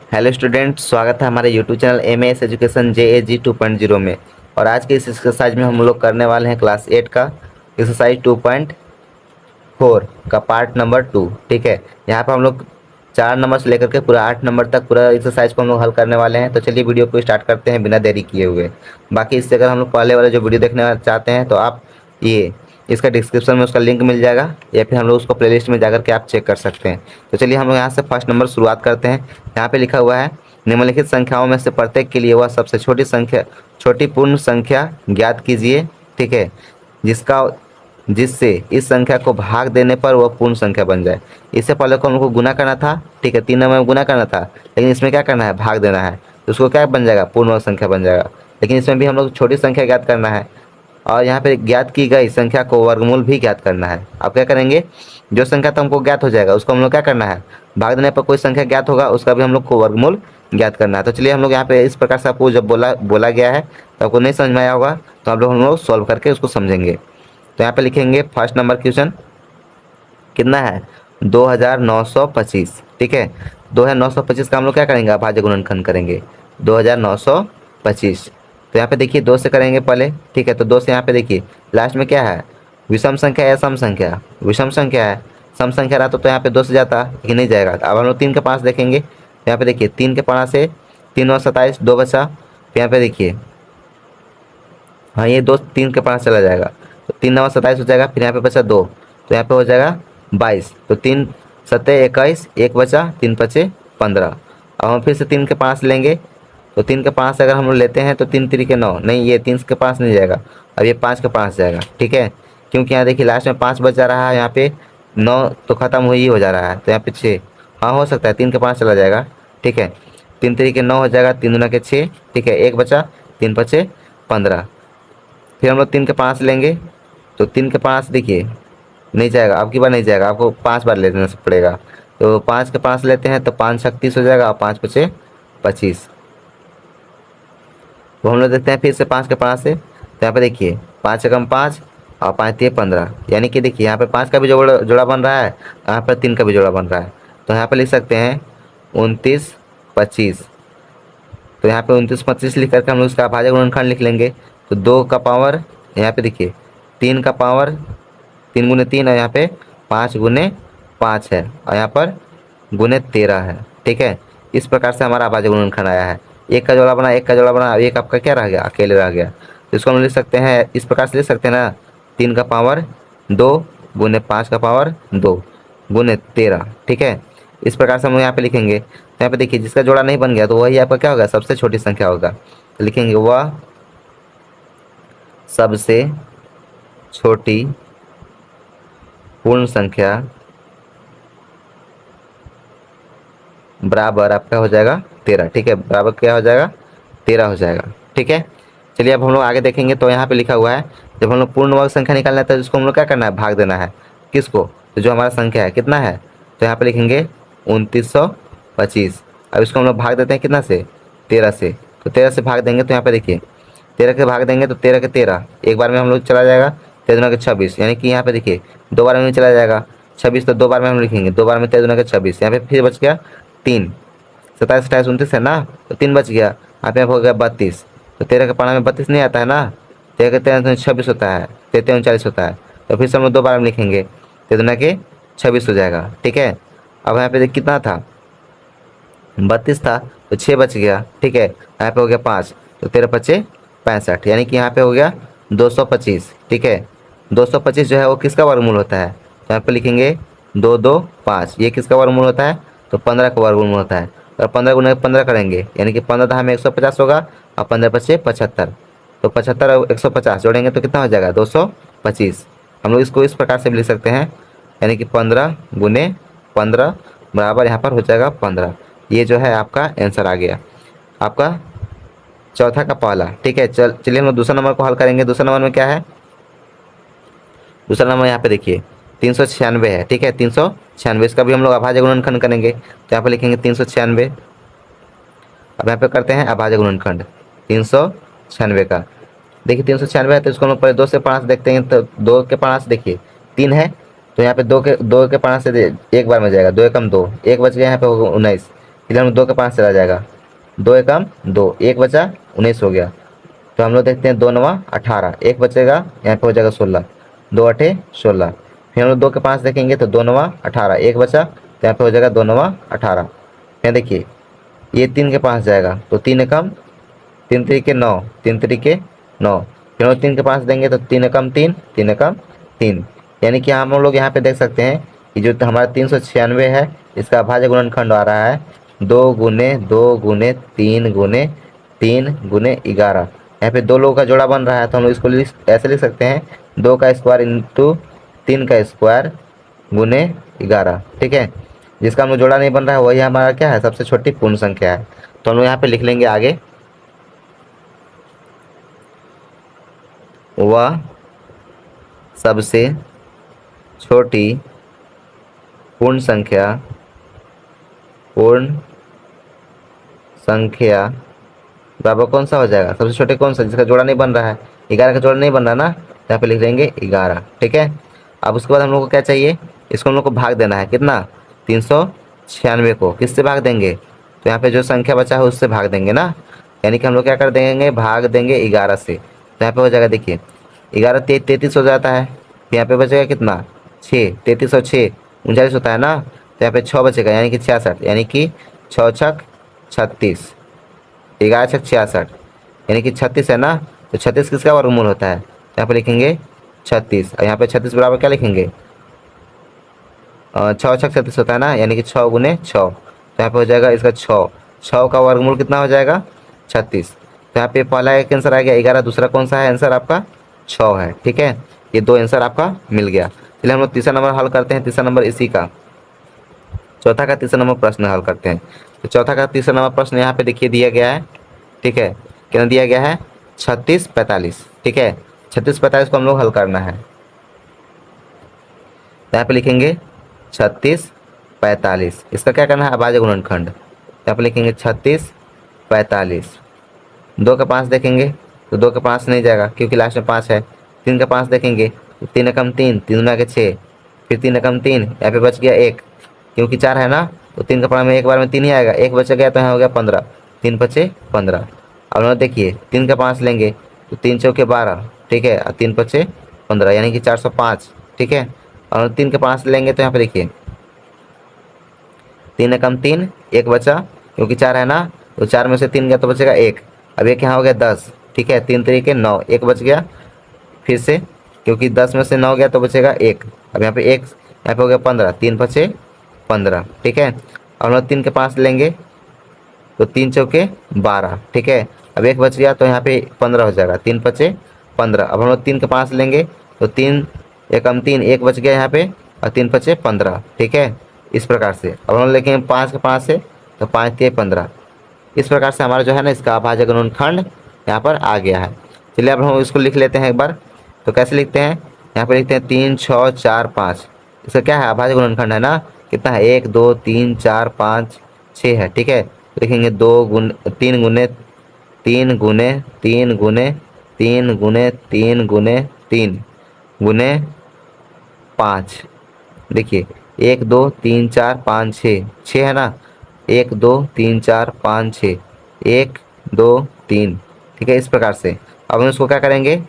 Hello student, स्वागत है हमारे YouTube channel MS education JAG 2.0 में। और आज के इस एक्सरसाइज में हम लोग करने वाले हैं क्लास 8 का एक्सरसाइज 2.4 का पार्ट नंबर 2। ठीक है, यहाँ पर हम लोग 4 नंबर से लेकर के पूरा 8 नंबर तक पूरा एक्सरसाइज को हम लोग हल करने वाले हैं। तो चलिए वीडियो को स्टार्ट करते हैं बिना देरी किए हुए। बाकी इससे अगर हम लोग पहले वाले जो वीडियो देखना चाहते हैं तो आप ये इसका डिस्क्रिप्शन में उसका लिंक मिल जाएगा, या फिर हम लोग उसको प्लेलिस्ट में जाकर के आप चेक कर सकते हैं। तो चलिए हम लोग यहाँ से फर्स्ट नंबर शुरुआत करते हैं। यहाँ पे लिखा हुआ है, निम्नलिखित संख्याओं में से प्रत्येक के लिए वह सबसे छोटी पूर्ण संख्या ज्ञात कीजिए। ठीक है, जिससे इस संख्या को भाग देने पर वह पूर्ण संख्या बन जाए। इससे पहले को हम लोग को गुना करना था। ठीक है, 3 नंबर में गुना करना था, लेकिन इसमें क्या करना है, भाग देना है। तो उसको क्या बन जाएगा, पूर्ण संख्या बन जाएगा। लेकिन इसमें भी हम लोग छोटी संख्या ज्ञात करना है, और यहाँ पे ज्ञात की गई संख्या को वर्गमूल भी ज्ञात करना है। आप क्या करेंगे, जो संख्या तो हमको ज्ञात हो जाएगा उसको हम लोग क्या करना है, भाग देने पर कोई संख्या ज्ञात होगा उसका भी हम लोग को वर्गमूल ज्ञात करना है। तो चलिए हम लोग यहाँ पे इस प्रकार से आपको जब बोला गया है तो आपको नहीं समझ में आया होगा, तो हम लोग सॉल्व करके उसको समझेंगे। तो यहाँ पे लिखेंगे फर्स्ट नंबर क्वेश्चन कितना है, 2925। ठीक है, 2925 का हम लोग क्या करेंगे, अभाज्य गुणनखंड करेंगे 2925। तो यहाँ पे देखिए 2 से करेंगे पहले। ठीक है, तो 2 से यहाँ पे देखिए लास्ट में क्या है, विषम संख्या या सम संख्या, विषम संख्या है। सम संख्या रहता तो यहाँ पे 2 से जाता, लेकिन नहीं जाएगा। अब हम लोग 3 के 5 देखेंगे। तो यहाँ पे देखिए 3 के 5 से 3 और 27, 2 बचा। तो यहाँ पे देखिए हाँ, ये 2 3 के 5 चला जाएगा, तो 3 9 27 हो जाएगा। फिर यहाँ पे बचा 2, तो यहाँ पे हो जाएगा 22। तो 3 सत्ते 21, 1 बचा, 3 पचे 15। अब हम फिर से 3 के 5 लेंगे। तो 3 के 5 अगर हम लोग लेते हैं तो 3 3 के 9, नहीं ये 3 के 5 नहीं जाएगा, अब ये 5 के 5 जाएगा। ठीक है, क्योंकि यहाँ देखिए लास्ट में 5 बच जा रहा है, यहाँ पे 9 तो खत्म हो जा रहा है, तो यहाँ पे 6। हाँ हो सकता है 3 के 5 चला जाएगा। ठीक है, 3 3 के 9 हो जाएगा, 3 दूना के 6। ठीक है, 1 बचा, 3 पचे 15। फिर हम लोग 3 के 5 लेंगे। तो 3 के 5 देखिए नहीं जाएगा, अब की बार नहीं जाएगा, आपको 5 बार लेना पड़ेगा। तो 5 के 5 लेते हैं तो 5 36 हो जाएगा, और 5 पचे 25। तो हम लोग देखते हैं फिर से 5 के 5 से। तो यहाँ पे देखिए 5 एकम 5 और 5 3 15, यानी कि देखिए यहाँ पे 5 का भी जोड़ा बन रहा है, यहाँ पर 3 का भी जोड़ा बन रहा है। तो यहाँ पे लिख सकते हैं 29 25। तो यहाँ पे 29 25 लिख करके हम लोग इसका अभाज्य गुणनखंड लिख लेंगे। तो 2 का पावर यहाँ पे देखिए 3 का पावर 3 गुने 3, और यहाँ पे 5 गुने 5 है, और यहाँ पर गुने 13 है। ठीक है, इस प्रकार से हमारा अभाज्य गुणनखंड आया है। एक का जोड़ा बना, एक का जोड़ा बना, एक आपका क्या रह गया, अकेले रह गया। तो इसको हम लिख सकते हैं इस प्रकार से, लिख सकते हैं ना, 3 का पावर 2 गुने 5 का पावर 2 गुने 13। ठीक है, इस प्रकार से हम यहाँ पे लिखेंगे। तो यहाँ पे देखिए जिसका जोड़ा नहीं बन गया तो वही आपका क्या होगा, सबसे छोटी संख्या होगा। तो लिखेंगे वह सबसे छोटी पूर्ण संख्या बराबर आपका हो जाएगा 13। ठीक है, बराबर क्या हो जाएगा, 13 हो जाएगा। ठीक है, चलिए अब हम लोग आगे देखेंगे। तो यहाँ पे लिखा हुआ है, जब हम लोग पूर्ण वर्ग संख्या निकालना है तो इसको हम लोग क्या करना है, भाग देना है। किसको, तो जो हमारा संख्या है कितना है, तो यहाँ पे लिखेंगे 2925। अब इसको हम लोग भाग देते हैं कितना से, 13 से। तो 13 से भाग देंगे तो यहाँ पे देखिए 13 के भाग देंगे तो 13 के 13 एक बार में हम लोग चला जाएगा, 13 के 26, यानी कि यहाँ पे देखिए 2 बार में चला जाएगा। 26 तो 2 बार में हम लिखेंगे, 2 बार में 13 के 26, यहाँ पे फिर बच गया 3। 27 28 29 है ना, तो 3 बच गया, यहाँ पे हो गया 32। तो 13 के पाना में 32 नहीं आता है ना, 13 के 13 26 होता है, 13 39 होता है। तो फिर से हम लोग 2 बार में लिखेंगे, 13 के 26 हो जाएगा। ठीक है, अब यहाँ पे देख कितना था, 32 था, तो 6 बच गया। ठीक है, यहाँ पे हो गया 5, तो 13 पचे 65, यानी कि यहाँ पे हो गया 225। ठीक है, 225 जो है वो किसका वर्गमूल होता है, तो यहाँ पे लिखेंगे 2 2 5, ये किसका वर्गमूल होता है, तो 15 का वर्गमूल होता है। और 15 गुना 15 करेंगे, यानी कि 15 दहा में 150 होगा, और 15 पचे 75। तो 75 और 150 जोड़ेंगे तो कितना हो जाएगा, 225। हम लोग इसको इस प्रकार से भी लिख सकते हैं, यानी कि 15 गुने 15 बराबर यहाँ पर हो जाएगा 15। ये जो है आपका आंसर आ गया, आपका चौथा का पहला। ठीक है, चलिए हम लोग दूसरा नंबर को हल करेंगे। दूसरा नंबर में क्या है, दूसरा नंबर यहाँ पे देखिए 396 है। ठीक है, 396, इसका भी हम लोग अभाज्य गुणनखंड करेंगे। तो यहाँ पे लिखेंगे 396। अब यहाँ पे करते हैं अभाज्य गुणनखंड 396 का। देखिए 396 है, तो इसको हम लोग पहले 2 से 5 देखते हैं। तो 2 के 5 देखिए 3 है, तो यहाँ पे 2 के 5 से एक बार में जाएगा, 2 एकम 2, 1 बच गया, यहाँ पे होगा 19। इसलिए हम 2 के 5 चला जाएगा, 2 एकम 2, एक बचा 19 हो गया। तो हम लोग देखते हैं 2 नवा 18, एक बचेगा यहाँ पे हो जाएगा 16, 2 अठे 16। फिर हम लोग 2 के 5 देखेंगे तो 2 नवा 18, एक बचा तो यहाँ पे हो जाएगा 2 नवा 18। फिर देखिए ये 3 के 5 जाएगा तो 3 एकम 3 तरीके 9, 3 तरीके 9। फिर हम लोग 3 के 5 देंगे तो 3 एकम 3, 3 एकम 3। यानी कि हम लोग यहाँ पे देख सकते हैं कि जो हमारा 396 है इसका अभाज्य गुणनखंड आ रहा है 2 गुने 2 गुने 3 गुने 3 गुने 11। यहाँ पे दो लोगों का जोड़ा बन रहा है तो हम लोग इसको ऐसे लिख सकते हैं 2 का स्क्वायर इंटू 3 का स्क्वायर गुने 11। ठीक है, जिसका हम लोग जोड़ा नहीं बन रहा है वही हमारा क्या है, सबसे छोटी पूर्ण संख्या है। तो हम लोग यहाँ पे लिख लेंगे आगे, वह सबसे छोटी पूर्ण संख्या बराबर कौन सा हो जाएगा, सबसे छोटे कौन सा जिसका जोड़ा नहीं बन रहा है, 11 का जोड़ा नहीं बन रहा ना, यहाँ पे लिख देंगे 11। ठीक है, अब उसके बाद हम लोग को क्या चाहिए, इसको हम लोग को भाग देना है, कितना 396 को किससे भाग देंगे, तो यहाँ पे जो संख्या बचा है उससे भाग देंगे ना। यानी कि हम लोग क्या कर देंगे, भाग देंगे 11 से। तो यहाँ पे हो जाएगा देखिए 11 33 हो जाता है, तो यहाँ पे बचेगा कितना 6, 33 और 6 39 होता है ना, तो यहाँ पे 6 बचेगा यानी कि 66, यानी कि 6 छक 36, 11 छक 66 यानी कि 36 है ना। तो 36 किसका वर्गमूल होता है, यहाँ पे लिखेंगे 36, और यहाँ पे 36 बराबर क्या लिखेंगे 6 छक 36 होता है ना, यानी कि 6 गुने 6। तो यहाँ पे हो जाएगा इसका 6 का वर्गमूल कितना हो जाएगा 36। तो यहाँ पे पहला एक आंसर आ गया 11, दूसरा कौन सा है आंसर आपका 6 है। ठीक है, ये दो आंसर आपका मिल गया। चलिए हम लोग तीसरा नंबर हल करते हैं, तीसरा नंबर इसी का चौथा का तीसरा नंबर प्रश्न हल करते हैं। तो चौथा का तीसरा नंबर प्रश्न यहाँ पे देखिए दिया गया है। ठीक है, कितना दिया गया है 36 45। ठीक है, 36 45 को हम लोग हल करना है, यहाँ पे लिखेंगे 36 45, इसका क्या करना है अभाज्य गुणनखंड। यहाँ पे लिखेंगे 36 45, 2 का 5 देखेंगे तो 2 का 5 नहीं जाएगा क्योंकि लास्ट में 5 है। 3 का 5 देखेंगे तो 3 एकम 3, 3 दूना के 6, फिर 3 एकम 3, यहाँ पे बच गया 1 क्योंकि 4 है ना, तो 3 का पढ़ा में एक बार में 3 ही आएगा, 1 बच गया तो यहाँ हो गया 15, 3 पचे 15। अब हम देखिए 3 का 5 लेंगे तो 3 चौके 12। ठीक है, और 3 पचे 15 यानी कि 405। ठीक है, और 3 के 5 लेंगे तो यहाँ पे देखिए 3 एकम 3, 1 बचा क्योंकि 4 है ना, तो 4 में से 3 गया तो बचेगा 1। अब एक यहाँ हो गया 10। ठीक है, 3 तरीके 9, 1 बच गया फिर से क्योंकि 10 में से 9 गया तो बचेगा 1। अब यहाँ पे 1, यहाँ पे हो गया 15, 3 पचे 15। ठीक है, अब हम लोग 3 के 5 लेंगे तो 3 चौके 12। ठीक है, अब 1 बच गया तो यहाँ पे 15 हो जाएगा, 3 पचे 15। अब हम लोग 3 के 5 लेंगे तो 3 एकम 3, 1 बच गया यहाँ पे, और 3 पचे 15। ठीक है, इस प्रकार से अब हम लोग लेंगे 5 के 5 से तो 5 3 15। इस प्रकार से हमारा जो है ना इसका अभाज्य गुणनखंड यहाँ पर आ गया है। चलिए अब हम इसको लिख लेते हैं एक बार। तो कैसे लिखते हैं, यहाँ पे लिखते हैं 3 6 4 5, इसका क्या है अभाज्य गुणनखंड है ना, कितना है 1 2 3 4 5 6 है। ठीक है, तो लिखेंगे 3 गुने 3 गुने 3 गुने 3 गुने 3 गुने 3 गुने 5। देखिए 1 2 3 4 5 6, 6 है ना, 1 2 3 4 5 6, 1 2 3। ठीक है, इस प्रकार से अब हम इसको क्या करेंगे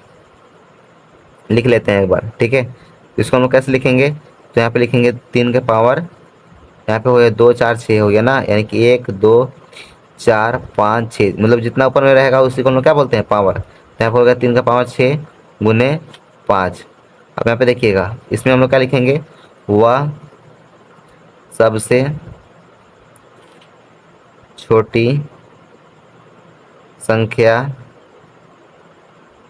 लिख लेते हैं एक बार। ठीक है, इसको हम लोग कैसे लिखेंगे, तो यहाँ पे लिखेंगे 3 के पावर, यहाँ पे हो गया 2 4 6 हो गया ना, यानी कि 1 2 4 5 6, मतलब जितना ऊपर में रहेगा उसी को हम लोग क्या बोलते हैं पावर। तो यहाँ पे हो गया 3 का पावर 6 गुने 5। अब यहाँ पे देखिएगा इसमें हम लोग क्या लिखेंगे, वह सबसे छोटी संख्या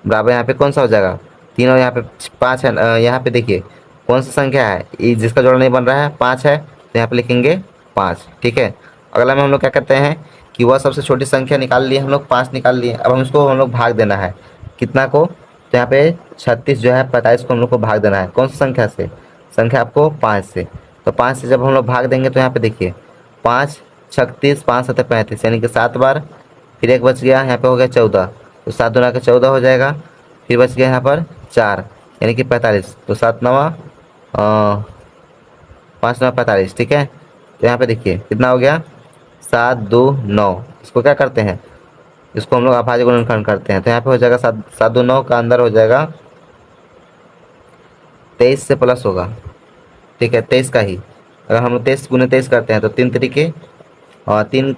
बराबर यहाँ पे कौन सा हो जाएगा 3 और यहाँ पे 5 है। यहाँ पे देखिए कौन सा संख्या है जिसका जोड़ा नहीं बन रहा है, 5 है, तो यहाँ पे लिखेंगे 5। ठीक है, अगला में हम लोग क्या करते हैं कि वह सबसे छोटी संख्या निकाल लिए हम लोग, 5 निकाल लिए। अब हम इसको हम लोग भाग देना है कितना को, तो यहाँ पे 36 जो है 45 को हम लोग को भाग देना है कौन सी संख्या से, संख्या आपको 5 से। तो 5 से जब हम लोग भाग देंगे तो यहाँ पे देखिए 5 36 5 7 35 यानी कि 7 बार, फिर 1 बच गया यहाँ पे हो गया 14, तो 7 दूना के 14 हो जाएगा, फिर बच गया यहाँ पर 4 यानी कि 45, तो 7 9 5 9 45। ठीक है, तो यहाँ पे देखिए कितना हो गया 7 2 9, इसको क्या करते हैं, इसको हम लोग अभाज्य गुणनखंड करते हैं। तो यहाँ पे हो जाएगा 7 7 2 9 का अंदर हो जाएगा 23 से प्लस होगा, ठीक है 23 का ही। अगर हम लोग 23 गुने 23 करते हैं तो 3 तरीके और 3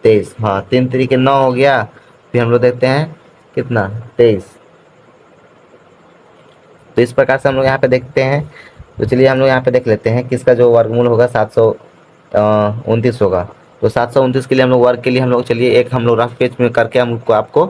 23, हाँ 3 तरीके 9 हो गया। फिर हम लोग देखते हैं कितना 23। तो इस प्रकार से हम लोग यहाँ पे देखते हैं। तो चलिए हम लोग यहाँ पे देख लेते हैं किसका जो वर्गमूल होगा 729 होगा। तो 729 के लिए हम लोग वर्ग के लिए हम लोग चलिए एक हम लोग रफ पेज में करके हम आपको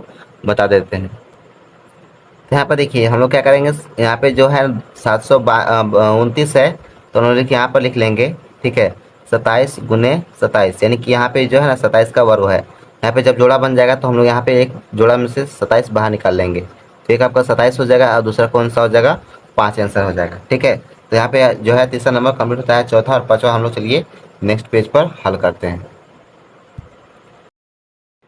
बता देते हैं। तो यहाँ पर देखिए हम लोग क्या करेंगे, यहाँ पे जो है 729 है तो हम लोग यहाँ पर लिख लेंगे, ठीक है 27 गुने 27, यानी कि यहाँ पे जो है ना 27 का वर्ग है। यहाँ पे जब जोड़ा बन जाएगा तो हम लोग यहाँ पे एक जोड़ा में से 27 बाहर निकाल लेंगे, तो एक आपका 27 हो जाएगा और दूसरा कौन सा हो जाएगा 5 आंसर हो जाएगा, ठीक है। तो यहाँ पे जो है तीसरा नंबर कंप्लीट होता है। चौथा और पाँचवा हम लोग चलिए नेक्स्ट पेज पर हल करते हैं।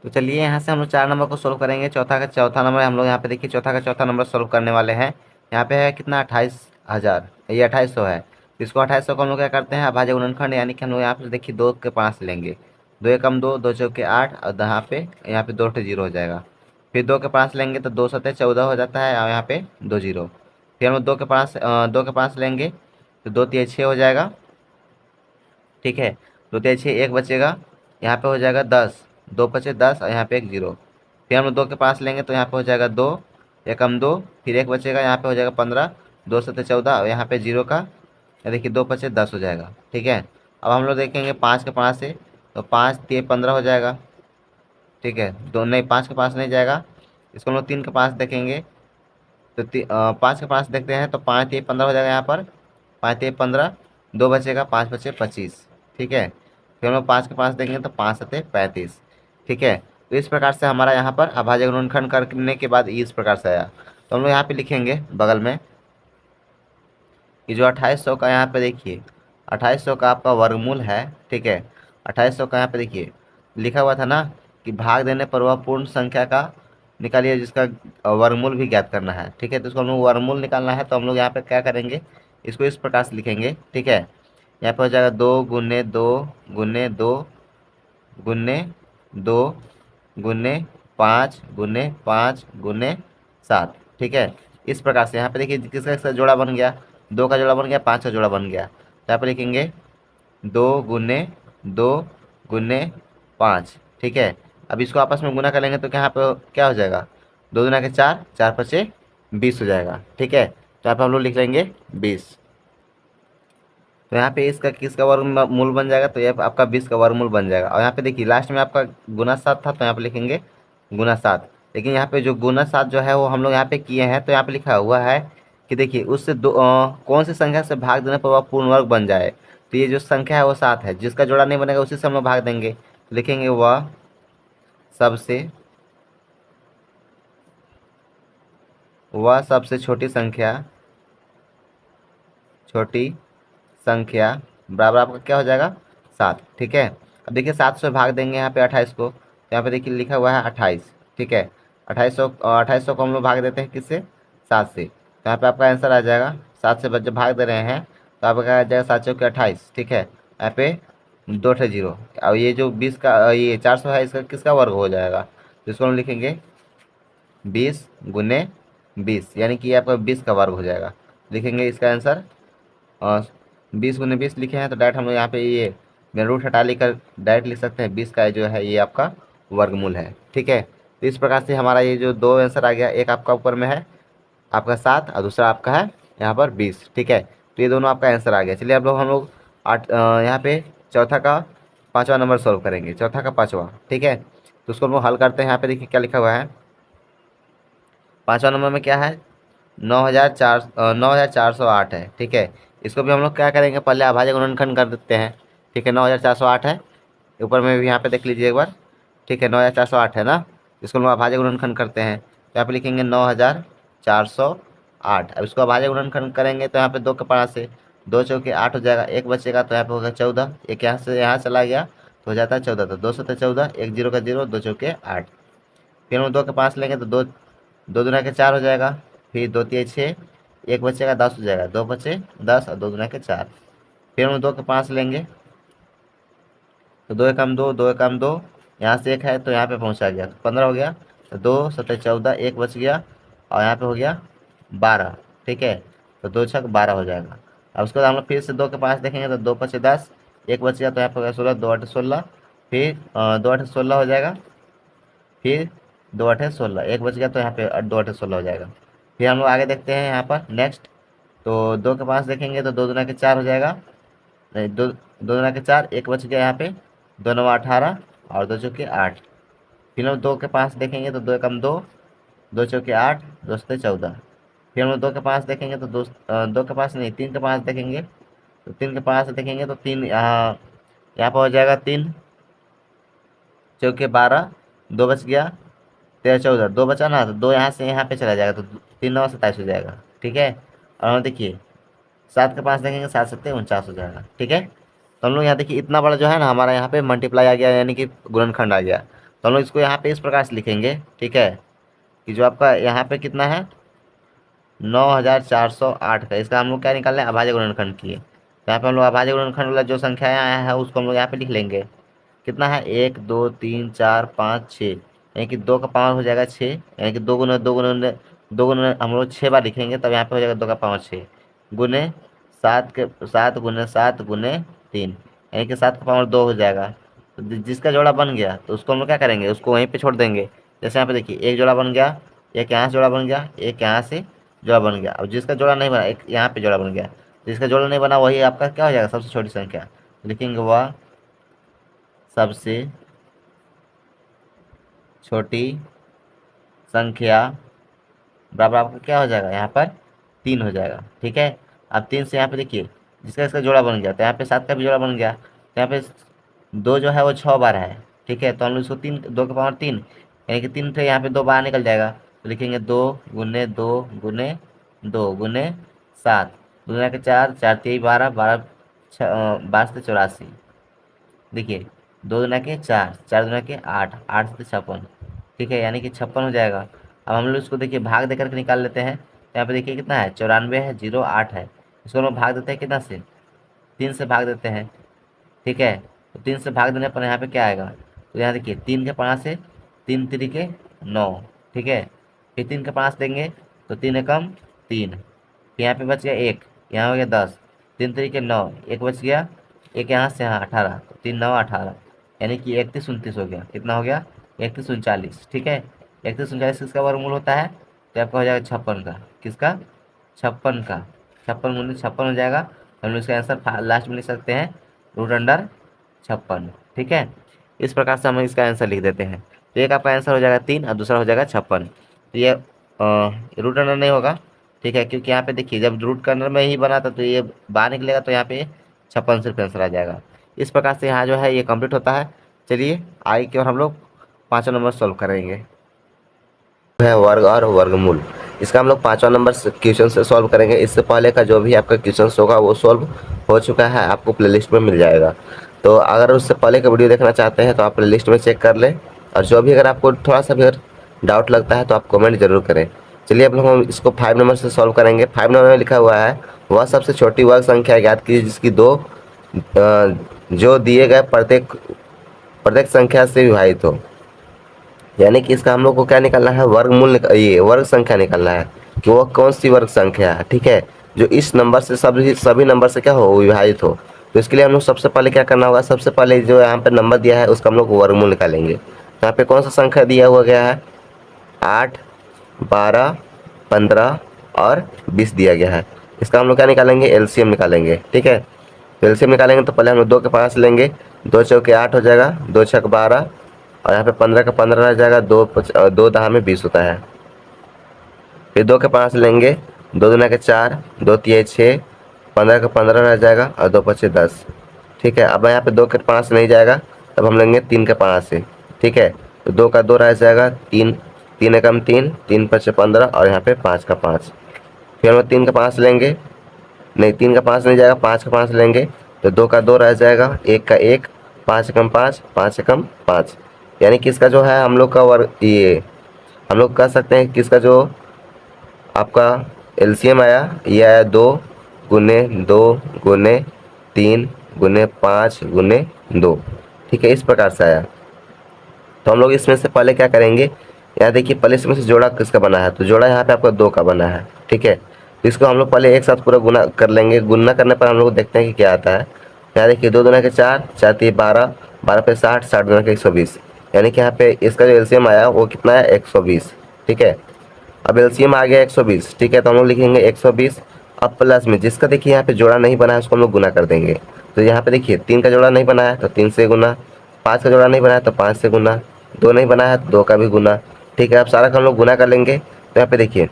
तो चलिए यहाँ से हम लोग 4 नंबर को सोल्व करेंगे। चौथा का चौथा नंबर हम लोग यहाँ पे देखिए चौथा का चौथा नंबर सोल्व करने वाले हैं। यहाँ पे है कितना 28,000, ये 2800 है। तो इसको 2800 को हम लोग क्या करते हैं अभाज्य गुणनखंड, यानी कि हम लोग यहाँ पे देखिए 2 के 5 लेंगे, 2 एकम 2, 2 चौके 8 और यहाँ पे 2 जीरो हो जाएगा। फिर 2 के 5 लेंगे तो 2 सतह 14 हो जाता है और यहाँ पे 2 जीरो। फिर हम लोग 2 के 5 लेंगे तो 2 तिया 6 हो जाएगा, ठीक है 2 तिया 6 एक बचेगा, यहाँ पे हो जाएगा 10, 2 बचे 10 और यहाँ पे एक जीरो। फिर हम लोग 2 के 5 लेंगे तो यहाँ पे हो जाएगा 2 एकम 2, फिर एक बचेगा, यहाँ पे हो जाएगा 15, 2 सतह 14 और यहाँ पे जीरो का देखिए 2 बचे 10 हो जाएगा, ठीक है। अब हम लोग देखेंगे 5 के 5 से, तो 5 तिया 15 हो जाएगा, ठीक है। दो नहीं 5 के 5 नहीं जाएगा, इसको हम लोग 3 के 5 देखेंगे तो 5 के 5 देखते हैं तो 5 तिया 15 हो जाएगा, यहाँ पर 5 तिया 15, 2 बचेगा 5 बचे 25, ठीक है। फिर हम लोग 5 के 5 देंगे तो 5 सतह 35, ठीक है। तो इस प्रकार से हमारा यहाँ पर अभाज्य गुणनखंड करने के बाद इस प्रकार से आया। तो हम लोग यहाँ पे लिखेंगे बगल में कि जो 2800 का यहाँ पे देखिए 2800 का आपका वर्गमूल है, ठीक है। 2800 का यहाँ पे देखिए लिखा हुआ था ना कि भाग देने पर वह पूर्ण संख्या का निकालिए जिसका वर्गमूल भी ज्ञात करना है, ठीक है। तो इसको हम लोग वर्गमूल निकालना है तो हम लोग यहाँ पे क्या करेंगे, इसको इस प्रकार से लिखेंगे, ठीक है। यहाँ पे हो जाएगा 2 गुने 2 गुने 2 गुने 2 गुने 5 गुने 5 गुने 7, ठीक है। इस प्रकार से यहाँ पे देखिए किसका किसका जोड़ा बन गया, 2 का जोड़ा बन गया, 5 का जोड़ा बन गया। तो यहाँ पे लिखेंगे 2 गुने 2 गुने 5, ठीक है। अब इसको आपस में गुना करेंगे तो यहाँ पे क्या हो जाएगा, 2 दुना के 4, 4 पचे 20 हो जाएगा, ठीक है। तो यहाँ पे हम लोग लिख लेंगे 20। तो यहाँ पे इसका किसका वर्गमूल बन जाएगा, तो ये आपका 20 का वर्गमूल बन जाएगा। और यहाँ पे देखिए लास्ट में आपका गुना 7 था तो यहाँ पे लिखेंगे गुना 7। लेकिन यहाँ पे जो गुना 7 जो है वो हम लोग यहाँ पे किए हैं, तो यहाँ पे लिखा हुआ है कि देखिए उससे कौन सी संख्या से भाग देने पर वह पूर्ण वर्ग बन जाए। तो ये जो संख्या है वो 7 है, जिसका जोड़ा नहीं बनेगा उसी से हम लोग भाग देंगे। तो लिखेंगे सबसे वह सबसे छोटी संख्या बराबर आपका क्या हो जाएगा 7, ठीक है। अब देखिए 7 से भाग देंगे यहाँ पे 28 को, तो यहाँ पे देखिए लिखा हुआ है 28, ठीक है। 2800 को हम लोग भाग देते हैं किससे, 7 से। तो यहाँ पे आपका आंसर आ जाएगा 7 से जब भाग दे रहे हैं तो आपका आ जाएगा 7 चौके 28, ठीक है। यहाँ पे 2 जीरो। और ये जो 20 का ये 400 है इसका किसका वर्ग हो जाएगा, तो इसको हम लिखेंगे 20 गुने 20, यानी कि ये आपका 20 का वर्ग हो जाएगा। लिखेंगे इसका आंसर 20 गुने 20 लिखे हैं तो डायरेक्ट हम लोग यहाँ पे ये रूट हटा लेकर डायरेक्ट लिख सकते हैं 20 का जो है ये आपका वर्गमूल है, ठीक है। तो इस प्रकार से हमारा ये जो दो आंसर आ गया, एक आपका ऊपर में है आपका 7 और दूसरा आपका है यहाँ पर 20, ठीक है। तो ये दोनों आपका आंसर आ गया। चलिए अब लोग हम लोग यहाँ पे चौथा का पाँचवा नंबर सॉल्व करेंगे, चौथा का पाँचवा, ठीक है। तो उसको हम लोग हल करते हैं। यहाँ पे देखिए क्या लिखा हुआ है, पाँचवा नंबर में क्या है 9408 है, ठीक है। इसको भी हम लोग क्या करेंगे, पहले अभाज्य गुणनखंड कर देते हैं, ठीक है। 9408 है, ऊपर में भी यहाँ पे देख लीजिए एक बार, ठीक है 9408 है ना। इसको हम लोग अभाज्य गुणनखंड करते हैं तो यहाँ पे लिखेंगे 9408। अब इसको अभाज्य गुणनखंड करेंगे तो यहाँ पे 2 के 5 से 2 चौके 8 हो जाएगा, एक बचेगा तो यहाँ पे होगा 14, एक यहाँ से यहाँ चला गया तो हो जाता है 14, तो 2 सतह 14, एक जीरो का जीरो, 2 चौके 8। फिर हम 2 के 5 लेंगे तो 2 2 दुना के 4 हो जाएगा, फिर 2 तिया 6, एक बचेगा 10 हो जाएगा, 2 बचे 10 और 2 दुना के 4। फिर हम 2 के 5 लेंगे तो 2 एकम 2, 2 एकम 2, यहाँ से एक है तो यहाँ पे पहुँचा गया, तो 15 हो गया। तो 2 सत्ते 14, एक बच गया और यहाँ पे हो गया 12। ठीक है, तो 2 छक 12 हो जाएगा। अब उसके बाद हम लोग फिर से 2 के पास देखेंगे तो 2 पचे 10, एक बच गया तो यहाँ पे हो गया 16, 2 8 16, फिर 2 8 16 हो जाएगा, फिर 2 8 16, एक बच गया तो यहाँ पे 2 8 16 हो जाएगा। फिर हम लोग आगे देखते हैं यहाँ पर नेक्स्ट। तो 2 के पास देखेंगे तो 2 दूना के 4 हो जाएगा, नहीं 2 दूना के 4, एक बच गया यहाँ पे, 2 9 18 और 2 चौके 8। फिर हम 2 के पास देखेंगे तो 2 एकम 2, 2 चौके 8, 2 सत्ते 14। फिर हम लोग 2 के पास देखेंगे तो 2 के पास नहीं, 3 के पास देखेंगे तो 3 के पास देखेंगे तो 3 यहाँ पर हो जाएगा, 3 चौके 12, 2 बच गया, 13 14, 2 बचा ना, तो 2 यहाँ से यहाँ पे चला जाएगा, तो 3 9 27 हो जाएगा। ठीक है, और हम देखिए 7 के पास देखेंगे, 7 7 49 हो जाएगा। ठीक है, तो हम लोग यहाँ देखिए इतना बड़ा जो है ना हमारा यहाँ पे मल्टीप्लाई आ गया, यानी कि गुणनखंड आ गया। तो हम लोग इसको यहाँ पे इस प्रकार से लिखेंगे, ठीक है, कि जो आपका यहाँ पे कितना है 9408 का, इसका हम लोग क्या निकालना है, अभाज्य गुणनखंड की। यहाँ पे हम लोग अभाज्य गुणनखंड वाला जो संख्या आया है उसको हम लोग यहाँ पे लिख लेंगे। कितना है 1 2 3 4 5 6, यानी कि 2 का पावर हो जाएगा 6, यानी कि 2 गुना 2 गुना 2 गुना हम लोग 6 बार लिखेंगे, तब यहाँ पे हो जाएगा 2 का पावर 6 गुने 7 गुने 7 गुने 3, यानी कि 7 का पावर 2 हो जाएगा। तो जिसका जोड़ा बन गया तो उसको हम लोग क्या करेंगे, उसको वहीं पे छोड़ देंगे। जैसे यहाँ पे देखिए एक जोड़ा बन गया, एक यहाँ से जोड़ा बन गया, एक यहाँ से जोड़ा बन गया। अब जिसका जोड़ा नहीं बना, एक यहाँ पे जोड़ा बन गया, जिसका जोड़ा नहीं बना वही आपका क्या हो जाएगा, सबसे छोटी संख्या लिखेंगे, वह सबसे छोटी संख्या बराबर आपका क्या हो जाएगा, यहाँ पर 3 हो जाएगा। ठीक है, अब 3 से यहाँ पे देखिए जिसका इसका जोड़ा बन गया, तो यहाँ पे 7 का भी जोड़ा बन गया, तो यहाँ पे 2 जो है वो 6 बार है। ठीक है, तो हम लोग इसको 3, 2 के पावर 3, यानी कि 3 थे, यहाँ पे 2 बाहर निकल जाएगा, तो लिखेंगे 2 गुने 2 गुने 2 गुने 7, 2 के 4, 4 3 12, 12 12 से 84। देखिए 2 दुना के 4, 4 दुना के 8, 8 से 56। ठीक है, यानी कि 56 हो जाएगा। अब हम लोग इसको देखिए भाग देकर के निकाल लेते हैं, तो यहाँ पे देखिए कितना है 94 है, 0 8 है, इसको हम लोग भाग देते हैं कितना से, 3 से भाग देते हैं। ठीक है, तो 3 से भाग देने पर यहाँ पे क्या आएगा, तो यहाँ देखिए 3 के 5 से 3 3 9। ठीक है, फिर 3 के 5 देंगे तो 3 एकम 3, फिर यहाँ पे बच गया 1, यहाँ हो गया 10, 3 3 9, एक बच गया, एक यहाँ से यहाँ 18, तो 3 9 18, यानी कि 31 29 हो गया। कितना हो गया 31 39। ठीक है, 31 39 किसका वर्गमूल होता है, तो आपका हो जाएगा 56 का, किसका 56 का, 56 गुने 56 हो जाएगा। हम लोग इसका आंसर लास्ट में लिख सकते हैं √56। ठीक है, इस प्रकार से हम इसका आंसर लिख देते हैं। तो एक आपका आंसर हो जाएगा 3 और दूसरा हो जाएगा 56। तो ये रूट अंडर नहीं होगा। ठीक है, क्योंकि यहाँ पे देखिए जब रूट अंडर में ही बना था तो ये बाहर निकलेगा, तो यहाँ पे 56 सिर्फ आंसर आ जाएगा। इस प्रकार से यहाँ जो है ये कंप्लीट होता है। चलिए आगे की ओर हम लोग 5वां नंबर सॉल्व करेंगे, है वर्ग और वर्गमूल। इसका हम लोग 5वां नंबर क्वेश्चन से सॉल्व करेंगे। इससे पहले का जो भी आपका क्वेश्चन होगा वो सॉल्व हो चुका है, आपको प्लेलिस्ट में मिल जाएगा। तो अगर उससे पहले का वीडियो देखना चाहते हैं तो आप प्लेलिस्ट में चेक कर लें, और जो भी अगर आपको थोड़ा सा भी अगर डाउट लगता है तो आप कमेंट जरूर करें। चलिए अब हम इसको 5 नंबर से सॉल्व करेंगे। 5 नंबर में लिखा हुआ है, वह सबसे छोटी वर्ग संख्या ज्ञात कीजिए जिसकी जो दिए गए प्रत्येक प्रत्येक संख्या से विभाजित हो। यानी कि इसका हम लोग को क्या निकालना है, वर्गमूल ये वर्ग संख्या निकालना है कि वो कौन सी वर्ग संख्या है। ठीक है, जो इस नंबर से सभी नंबर से क्या हो, विभाजित हो। तो इसके लिए हम लोग सबसे पहले क्या करना होगा, सबसे पहले जो यहाँ पे नंबर दिया है उसका हम लोग वर्गमूल निकालेंगे। यहाँ पे कौन सा संख्या दिया हुआ गया है, 8 12 15 और 20 दिया गया है। इसका हम लोग क्या निकालेंगे, एलसीएम निकालेंगे। ठीक है, तो एलसीएम निकालेंगे तो पहले हम लोग 2 के पास लेंगे, 2 चौके 8 हो जाएगा, 2 छक 12 और यहाँ पे 15 का 15 रह जाएगा, 2 दहा में 20 होता है। फिर 2 के 5 लेंगे, 2 दूना के 4, 2 तिया 6, 15 का 15 रह जाएगा और 2 पचे 10। ठीक है, अब यहाँ पे 2 के 5 नहीं जाएगा, तब हम लेंगे 3 के 5 से। ठीक है, तो 2 का 2 रह जाएगा, 3 3 एकम 3, 3 पचे 15 और यहाँ पे 5 का 5। फिर हम 3 का 5 लेंगे, नहीं 3 का 5 नहीं जाएगा, 5 का 5 लेंगे, तो 2 का 2 रह जाएगा, 1 का 1, 5 एकम 5, 5 एकम 5। यानी कि इसका जो है हम लोग का वर्ग, ये हम लोग कह सकते हैं कि इसका जो आपका एलसीएम आया, ये आया 2 गुने 2 गुने 3 गुने 5 गुने 2। ठीक है, इस प्रकार से आया। तो हम लोग इसमें से पहले क्या करेंगे, यहाँ देखिए पहले इसमें से जोड़ा किसका बना है, तो जोड़ा यहाँ पे आपका 2 का बना है। ठीक है, तो इसको हम लोग पहले एक साथ पूरा गुना कर लेंगे। गुना करने पर हम लोग देखते हैं कि क्या आता है। यहाँ देखिए 2 दूना के 4, 4 3 12, 12 पे 60, 60 दूना के 120, यानी कि यहाँ पे इसका जो एलसीएम आया वो कितना है, 120। ठीक है, अब एलसीएम आ गया 120। ठीक है, तो हम लोग लिखेंगे 120। अब प्लस में जिसका देखिए यहाँ पे जोड़ा नहीं बना है उसको हम लोग गुना कर देंगे। तो यहाँ पे देखिए 3 का जोड़ा नहीं बना है तो 3 से गुना, 5 का जोड़ा नहीं बना है तो 5 से गुना, 2 नहीं बना है तो 2 का भी गुना। ठीक है, अब सारा का हम लोग गुना कर लेंगे। तो यहाँ पे देखिए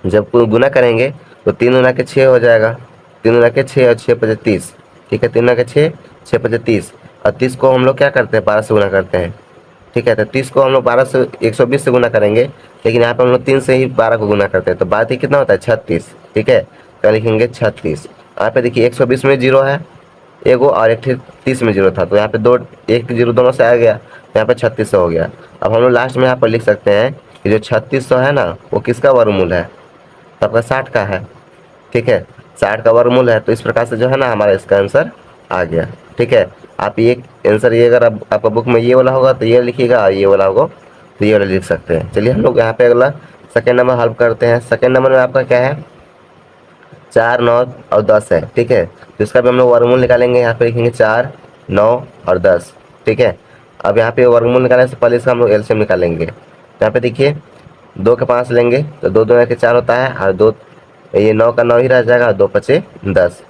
जब गुना करेंगे तो 3 गुना के 6 हो जाएगा, 3 गुना के 6 और 6 पचे 30। ठीक है, 3 गुना के 6, 6 पचे 30, और 30 को हम लोग क्या करते हैं, 12 से गुना करते हैं। ठीक है, तो 30 को हम लोग 12 से 120 से गुना करेंगे, लेकिन यहाँ पे हम लोग 3 से ही 12 को गुना करते हैं, तो 12 कितना होता है, 36। ठीक है, तो लिखेंगे 36। यहाँ पे देखिए 120 में जीरो है एगो, और एक 30 में जीरो था, तो यहाँ पे दो एक जीरो दोनों से आ गया, तो यहाँ पे 3600 हो गया। अब हम लोग लास्ट में यहाँ पर लिख सकते हैं कि जो 3600 है ना वो किसका वर्गमूल है, तो आपका 60 का है। ठीक है, 60 का वर्गमूल है, तो इस प्रकार से जो है ना हमारा इसका आंसर आ गया। ठीक है, आप ये आंसर ये अगर आपका बुक में ये वाला होगा तो ये लिखिएगा, और ये वाला होगा तो ये वाला लिख सकते हैं। चलिए हम लोग यहाँ पे अगला सेकेंड नंबर हल करते हैं। सेकेंड नंबर में आपका क्या है, 4 9 और 10 है। ठीक है, तो इसका भी हम लोग वर्गमूल निकालेंगे। यहाँ पे लिखेंगे 4 9 और 10। ठीक है, अब यहाँ पे वर्गमूल निकालने से पहले इसका हम लोग एलसीएम निकालेंगे। तो यहाँ पे देखिए 2 के 5 लेंगे तो 2 2 के 4 होता है, और 2 ये 9 का 9 ही रह जाएगा, 2 पचे 10।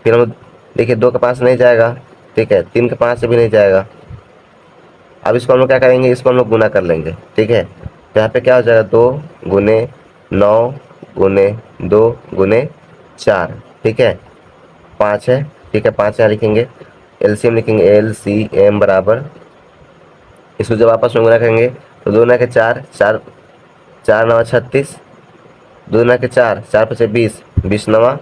फिर हम देखिए 2 के 5 नहीं जाएगा। ठीक है, 3 के 5 से भी नहीं जाएगा। अब इसको हम लोग क्या करेंगे, इसको हम लोग गुना कर लेंगे। ठीक है, तो यहाँ पे क्या हो जाएगा, 2 गुने 9 गुने 2 गुने 4। ठीक है, 5 है। ठीक है, 5 यहाँ लिखेंगे, एलसीएम लिखेंगे, एलसीएम बराबर, इसको जब आपस में गुना करेंगे तो 2 ना के 4, 4 4 9 36, 2 ना के 4, 4 पचे 20, 20 नवा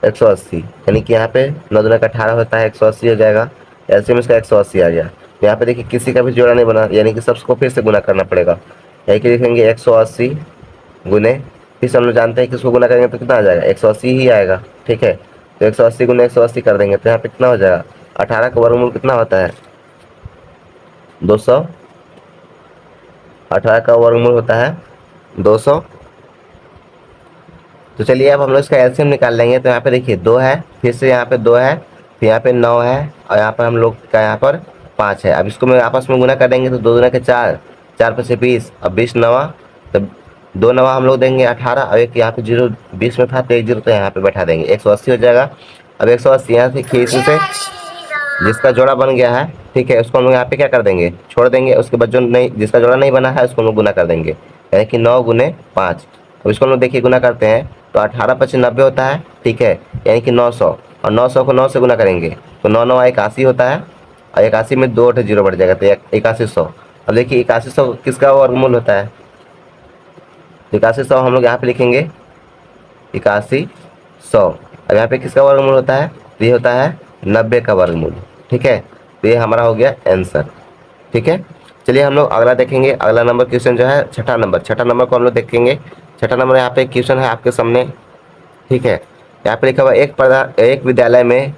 180, यानी कि यहाँ पे 9 दूना का 18 होता है, 180 हो जाएगा। एलसीएम इसका 180 आ गया। यहाँ पे देखिए किसी का भी जोड़ा नहीं बना, यानी कि सबको फिर से गुना करना पड़ेगा। यही कि लिखेंगे 180 गुने, फिर से हम लोग जानते हैं कि इसको गुना करेंगे तो कितना आ जाएगा, 180 ही आएगा। ठीक है, तो 180 गुने 180 कर देंगे तो यहाँ पे कितना हो जाएगा, 18 का वर्गमूल कितना होता है, 200। 18 का वर्गमूल होता है 200। तो चलिए अब हम लोग इसका एलसीएम निकाल लेंगे। तो यहाँ पे देखिए 2 है, फिर से यहाँ पे 2 है, फिर यहाँ पे 9 है, और यहाँ पर हम लोग का यहाँ पर 5 है। अब इसको मैं आपस में गुना कर देंगे तो 2 दूना के 4, 4 पचे 20, अब 20 नवा, तो 2 नवा हम लोग देंगे 18, और एक यहाँ पे जीरो 20 में था तो एक जीरो तो यहाँ पे बैठा देंगे, 180 हो जाएगा। अब 180 यहाँ से खींच से जिसका जोड़ा बन गया है, ठीक है, उसको हम लोग यहाँ पे क्या कर देंगे, छोड़ देंगे। उसके बाद जो नहीं, जिसका जोड़ा नहीं बना है उसको हम लोग गुना कर देंगे, यानी कि 9 गुने 5। अब इसको हम लोग देखिए गुना करते हैं तो 18 पचे 90 होता है। ठीक है, यानी कि 900, और 900 को 9 से गुना करेंगे तो 9 9 81 होता है, और 81 में 2 जीरो बढ़ जाएगा तो 8100। अब देखिए 8100 किसका वर्गमूल होता है, तो 8100 हम लोग यहाँ पे लिखेंगे 8100। अब यहाँ पे किसका वर्गमूल होता है, तो ये होता है 90 का वर्गमूल। ठीक है, तो ये हमारा हो गया आंसर। ठीक है, चलिए हम लोग अगला देखेंगे। अगला नंबर क्वेश्चन जो है छठा नंबर, छठा नंबर को हम लोग देखेंगे। छठा नंबर यहाँ पे क्वेश्चन है आपके सामने। ठीक है, यहाँ पे लिखा हुआ एक विद्यालय में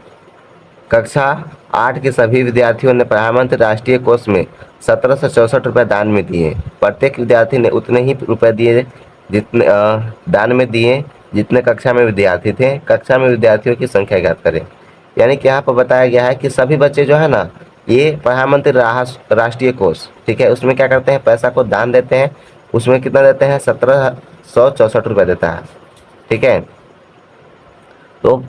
कक्षा 8 के सभी विद्यार्थियों ने प्रधानमंत्री राष्ट्रीय कोष में 1764 रुपये दान में दिए। प्रत्येक विद्यार्थी ने उतने ही रुपए दिए जितने दान में दिए जितने कक्षा में विद्यार्थी थे। कक्षा में विद्यार्थियों की संख्या ज्ञात करें। यानी कि यहाँ पर बताया गया है कि सभी बच्चे जो है ना, ये प्रधानमंत्री राष्ट्रीय कोष, ठीक है, उसमें क्या करते हैं, पैसा को दान देते हैं। उसमें कितना देते हैं, 1764 रुपये देता है। ठीक है, तो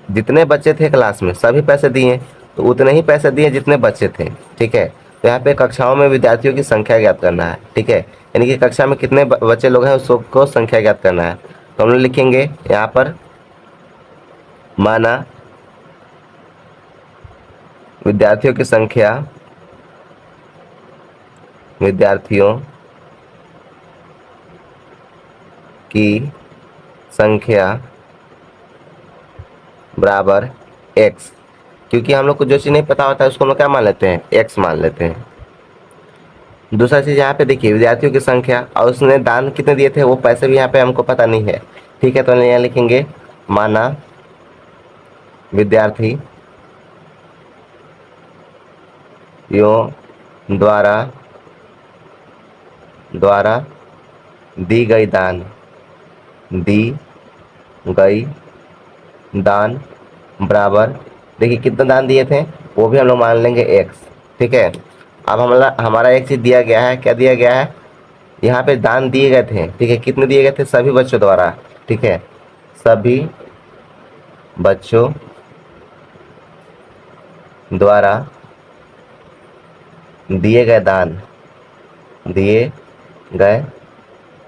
जितने बच्चे थे क्लास में सभी पैसे दिए, तो उतने ही पैसे दिए जितने बच्चे थे। ठीक है, तो यहाँ पे कक्षाओं में विद्यार्थियों की संख्या ज्ञात करना है। ठीक है, यानी कि कक्षा में कितने बच्चे लोग हैं उसको संख्या ज्ञात करना है। तो हम लोग लिखेंगे यहाँ पर, माना विद्यार्थियों की संख्या, विद्यार्थियों की संख्या बराबर x, क्योंकि हम लोग को जो चीज़ नहीं पता होता है उसको हम लोग क्या मान लेते हैं, x मान लेते हैं। दूसरा चीज़ यहाँ पे देखिए विद्यार्थियों की संख्या, और उसने दान कितने दिए थे वो पैसे भी यहाँ पे हमको पता नहीं है। ठीक है, तो यहाँ लिखेंगे माना विद्यार्थी द्वारा द्वारा दी गई दान बराबर, देखिए कितना दान दिए थे वो भी हम लोग मान लेंगे x। ठीक है, अब हमारा एक चीज दिया गया है, क्या दिया गया है, यहाँ पे दान दिए गए थे। ठीक है, कितने दिए गए थे, सभी बच्चों द्वारा। ठीक है, सभी बच्चों द्वारा दिए गए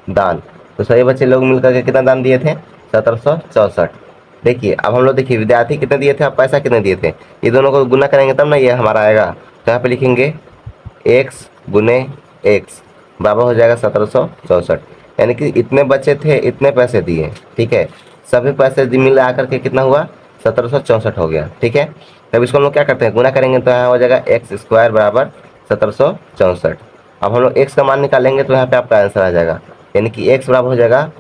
दान। तो सभी बच्चे लोग मिलकर के कितना दान दिए थे, 1764। देखिए अब हम लोग देखिए विद्यार्थी कितने दिए थे और पैसा कितने दिए थे, ये दोनों को गुना करेंगे तब ना ये हमारा आएगा। तो यहाँ पे लिखेंगे x गुने x बराबर हो जाएगा 1764, यानी कि इतने बच्चे थे इतने पैसे दिए। ठीक है, सभी पैसे मिल आकर के कितना हुआ, 1764 हो गया। ठीक है, तब इसको हम लोग क्या करते हैं, गुना करेंगे तो यहाँ हो जाएगा एक्स स्क्वायर बराबर 1764। अब हम लोग x का मान निकालेंगे तो यहाँ पे आपका आंसर आ जाएगा, यानी कि x बराबर हो जाएगा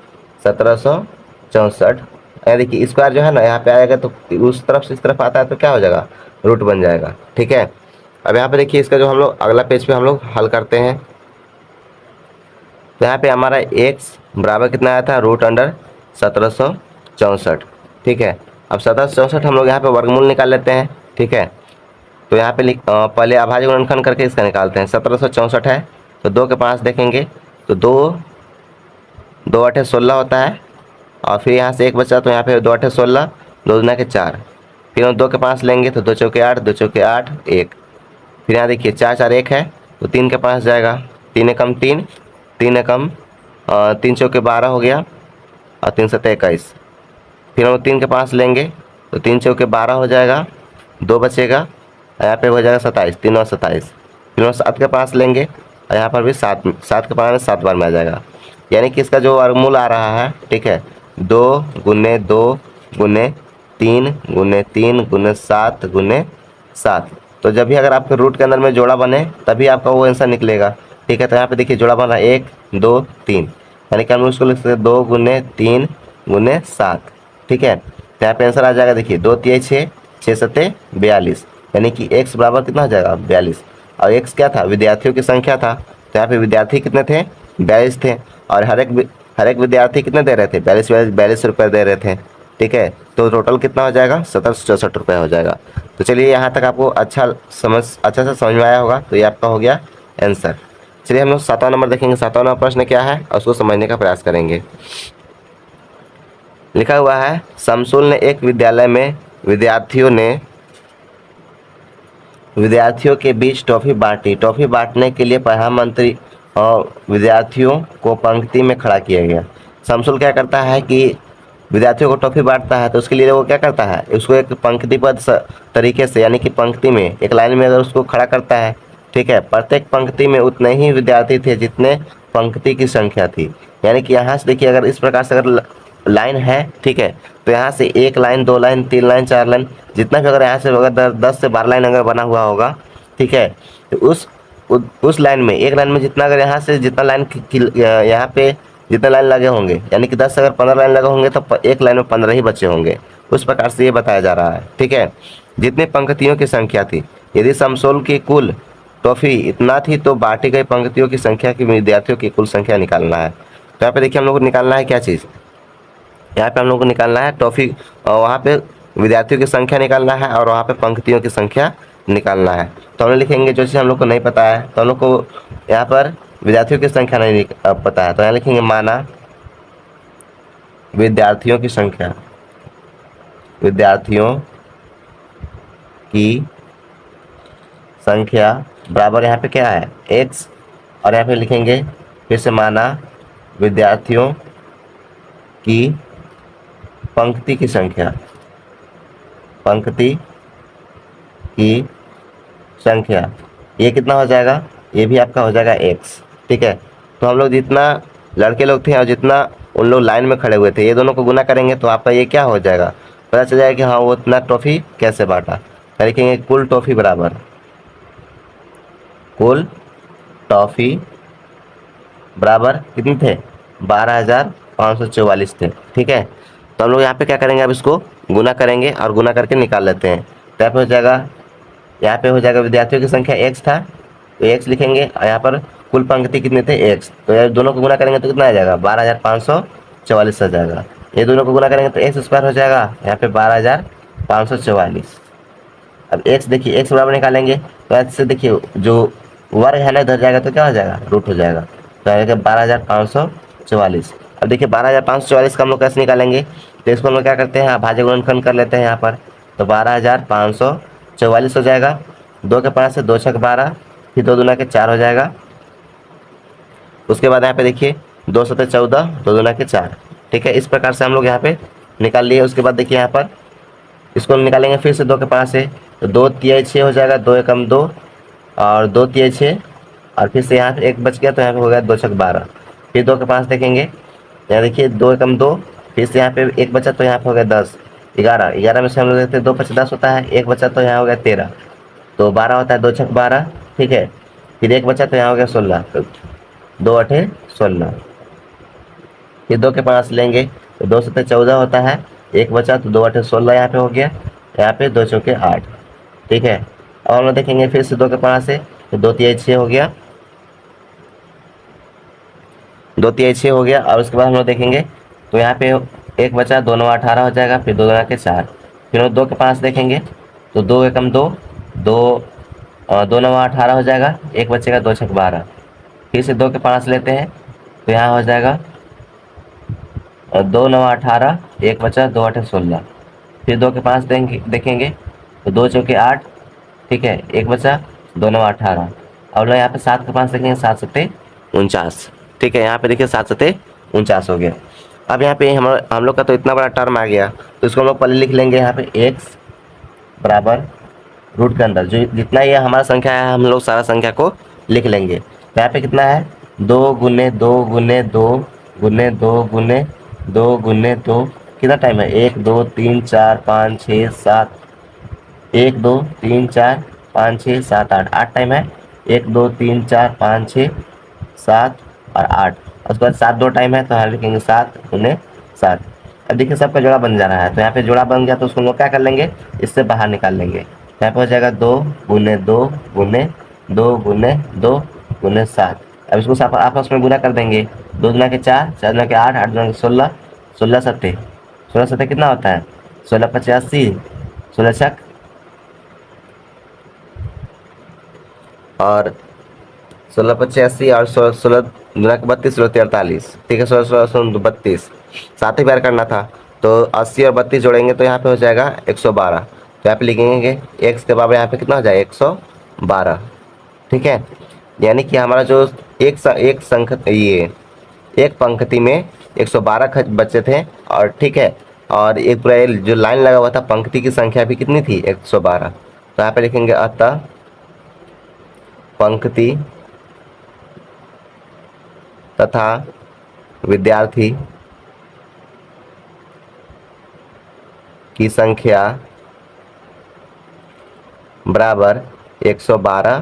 1764। देखिए स्क्वायर जो है ना यहाँ पे आएगा तो उस तरफ से इस तरफ आता है तो क्या हो जाएगा, रूट बन जाएगा। ठीक है, अब यहाँ पे देखिए इसका जो हम लोग अगला पेज पे हम लोग हल करते हैं। तो यहाँ पे हमारा x बराबर कितना आया था, रूट अंडर 1764। ठीक है, अब 1764 हम लोग यहाँ पे वर्गमूल निकाल लेते हैं। ठीक है, तो यहाँ पे पहले अभाज्य गुणनखंड करके इसका निकालते हैं। 1764 है तो 2 के पास देखेंगे तो 2 8 16 होता है, और फिर यहाँ से एक बचा तो यहाँ पे 2 8 16, 2 दूना के 4, फिर हम 2 के पास लेंगे तो 2 चौके 8, 2 चौके 8 1, फिर यहाँ देखिए 4 4 1 है तो 3 के पास जाएगा, 3 एकम 3, 3 एकम 3 चौके 12 हो गया, और 3 सत्ते 21, फिर हम 3 के पास लेंगे तो 3 चौके 12 हो जाएगा, 2 बचेगा, यहाँ पे हो जाएगा 27, 3 और 27, फिर हम 7 के पास लेंगे और यहाँ पर भी 7 के पास में 7 बार में आ जाएगा, यानी कि इसका जो वर्गमूल आ रहा है। ठीक है, 2 गुने 2 गुने 3 गुने 3 गुने 7 गुने 7। तो जब भी अगर आपके रूट के अंदर में जोड़ा बने तभी आपका वो आंसर निकलेगा। ठीक है, तो यहाँ पे देखिए जोड़ा बना 1 2 3, यानी कि हम उसको लिख सकते हैं 2 गुने 3 गुने 7। ठीक है, तो यहाँ पे आंसर आ जाएगा, देखिए 2 3 6, 6 सत्ते 42, यानी कि x बराबर कितना हो जाएगा 42। और x क्या था, विद्यार्थियों की संख्या था, तो यहाँ पे विद्यार्थी कितने थे, 42 थे, और हर एक विद्यार्थी कितने दे रहे थे, 42 रुपये दे रहे थे। ठीक है, तो टोटल कितना हो जाएगा, 1764 रुपये हो जाएगा। तो चलिए यहाँ तक आपको अच्छा से समझ में आया होगा, तो ये आपका हो गया आंसर। चलिए हम लोग 7वां नंबर देखेंगे, 7वां नंबर प्रश्न क्या है और उसको समझने का प्रयास करेंगे। लिखा हुआ है, शमसुल ने एक विद्यालय में विद्यार्थियों के बीच टॉफी बांटी। टॉफी बांटने के लिए प्रधानमंत्री और विद्यार्थियों को पंक्ति में खड़ा किया गया। शमसुल क्या करता है कि विद्यार्थियों को टॉफी बांटता है, तो उसके लिए वो क्या करता है, उसको एक पंक्तिबद्ध तरीके से, यानी कि पंक्ति में एक लाइन में अगर उसको खड़ा करता है। ठीक है, प्रत्येक पंक्ति में उतने ही विद्यार्थी थे जितने पंक्ति की संख्या थी, यानी कि यहाँ से देखिए अगर इस प्रकार से अगर लाइन है, ठीक है, तो यहाँ से 1 लाइन 2 लाइन 3 लाइन 4 लाइन जितना भी अगर यहाँ से अगर 10 से 12 लाइन अगर बना हुआ होगा, ठीक है, तो उस लाइन में, एक लाइन में जितना अगर यहाँ से जितना लाइन यहाँ पे जितने लाइन लगे होंगे, यानी कि 10 से अगर 15 लाइन लगे होंगे तो एक लाइन में 15 ही बच्चे होंगे। उस प्रकार से ये बताया जा रहा है। ठीक है, जितनी पंक्तियों की संख्या थी, यदि शमसुल की कुल टॉफी इतना थी तो बांटी गई पंक्तियों की संख्या की विद्यार्थियों की कुल संख्या निकालना है। तो यहाँ पे देखिए हम लोग को निकालना है क्या चीज़, यहाँ पे हम लोग को निकालना है टॉफी, वहाँ पे विद्यार्थियों की संख्या निकालना है और वहाँ पे पंक्तियों की संख्या निकालना है। तो हम लोग लिखेंगे जो चीज़ हम लोग को नहीं पता है, तो हम लोग को यहाँ पर विद्यार्थियों की संख्या नहीं पता है, तो यहाँ लिखेंगे माना विद्यार्थियों की संख्या बराबर यहाँ पे क्या है x, और यहाँ पे लिखेंगे फिर से माना विद्यार्थियों की पंक्ति की संख्या, ये कितना हो जाएगा, ये भी आपका हो जाएगा x। ठीक है, तो हम लोग जितना लड़के लोग थे और जितना उन लोग लाइन में खड़े हुए थे, ये दोनों को गुना करेंगे तो आपका ये क्या हो जाएगा, पता चल जाएगा कि हाँ वो इतना टॉफ़ी कैसे बांटा। लिखेंगे कुल टॉफ़ी बराबर, कुल टॉफ़ी बराबर कितने थे, 12,544 थे। ठीक है, तो हम लोग यहाँ पे क्या करेंगे, अब इसको गुना करेंगे और गुना करके निकाल लेते हैं। तो यहाँ पे हो जाएगा यहाँ पे हो जाएगा विद्यार्थियों की संख्या x था तो x लिखेंगे, और यहाँ पर कुल पंक्ति कितने थे x, तो ये दोनों को गुना करेंगे तो कितना आ जाएगा 12,544 आ जाएगा। ये दोनों को गुना करेंगे तो एक्स स्क्वायर हो जाएगा, यहाँ पे 12,544। अब x देखिए x बराबर निकालेंगे तो ऐसे देखिए जो वर्ग है ना इधर जाएगा तो क्या हो जाएगा रूट हो जाएगा, तो आएगा 12,544। अब देखिए 12,544 का हम लोग कैसे निकालेंगे, तो इसको हम लोग क्या करते हैं भाज्य गुणनखंड कर लेते हैं यहाँ पर, तो 12,544 हो जाएगा, 2 के 5 से 2 छक 12, फिर 2 दूना के 4 हो जाएगा। उसके बाद यहाँ पे देखिए 2 सते 14, 2 दूना के 4, ठीक है। इस प्रकार से हम लोग यहाँ पे निकाल लिए। उसके बाद देखिए यहाँ पर इसको निकालेंगे फिर से 2 के 5 से, तो 2 तिहाई 6 हो जाएगा, 2 एकम 2 और 2 तिहाई 6, और फिर से यहाँ पे एक बच गया तो यहाँ पे हो गया 2 छक 12, फिर 2 के 5 देखेंगे, यहाँ देखिए 2 एकम 2, फिर से यहाँ पे एक बचा तो यहाँ पे हो गया 10, 11, 11 में से हम लोग देखते हैं 2 5 10 होता है, एक बचा तो यहाँ हो गया 13, तो 12 होता है 2 छक 12, ठीक है। फिर एक बचा तो यहाँ हो गया 16, तो 2 अठे 16, फिर 2 के 5 लेंगे तो 2 सत्ते 14 होता है, एक बचा तो 2 अठे 16 यहाँ पे हो गया, यहाँ पे 2 चौके 8, ठीक है। अब हम लोग देखेंगे फिर से 2 के 5 से, तो 2 तिहाई 6 हो गया, 2 तिहाई 6 हो गया। और उसके बाद हम लोग देखेंगे तो यहाँ पे एक बचा, 2 9 18 हो जाएगा, फिर 2 दूना के 4, फिर हम 2 के 5 देखेंगे तो 2 एकम 2, 2 9 18 हो जाएगा, एक बचेगा 2 छक 12, फिर से 2 के 5 लेते हैं तो यहाँ हो जाएगा 2 9 18, एक बचा 2 8 16, फिर 2 के 5 देखेंगे तो 2 चौके 8, ठीक है, एक बचा 2 9 18, और यहाँ पे 7 के 5 देखेंगे 7 सत्ते 49, ठीक है। यहाँ पे देखिए 7 सत्ते 49 हो गया। अब यहाँ पे हम लोग का तो इतना बड़ा टर्म आ गया, तो इसको हम लोग पहले लिख लेंगे यहाँ पे x बराबर रूट के अंदर जो जितना ये हमारा संख्या है हम लोग सारा संख्या को लिख लेंगे। तो यहाँ पे कितना है 2 गुने 2 गुने 2 गुने 2 गुने 2 गुने 2, कितना टाइम है 1 2 3 4 5 6 7, 1 2 3 4 5 6 7 8, 8 टाइम है, 1 2 3 4 5 6 7 और 8, उसके बाद 7 2 टाइम है तो यहाँ लिखेंगे 7 गुने 7। अब देखिए सबका जोड़ा बन जा रहा है, तो यहाँ पे जोड़ा बन गया तो उसको हम लोग क्या कर लेंगे इससे बाहर निकाल लेंगे। यहाँ पे हो जाएगा 2 गुने 2 गुने 2 गुने 2 गुने 7। अब इसको आपस में गुना कर देंगे, 2 दुना के 4, 4 दुना के 8, 8 दुना के 16, 16 सत्ते 16 सत्ते कितना होता है 16 85, 16 छक और 16 85 और 16 दुना के 32, 16 43, ठीक है, 16 16 32, साथ ही बार करना था तो 80 और 32 जोड़ेंगे तो यहाँ पे हो जाएगा 112, तो यहाँ पे लिखेंगे x के बराबर यहाँ पे कितना हो जाएगा 112, ठीक है। यानी कि हमारा जो एक संख्या ये एक पंक्ति में 112 खत बचे थे, और ठीक है, और एक पूरा जो लाइन लगा हुआ था पंक्ति की संख्या भी कितनी थी 112, तो यहाँ पे लिखेंगे अतः पंक्ति तथा विद्यार्थी की संख्या बराबर 112,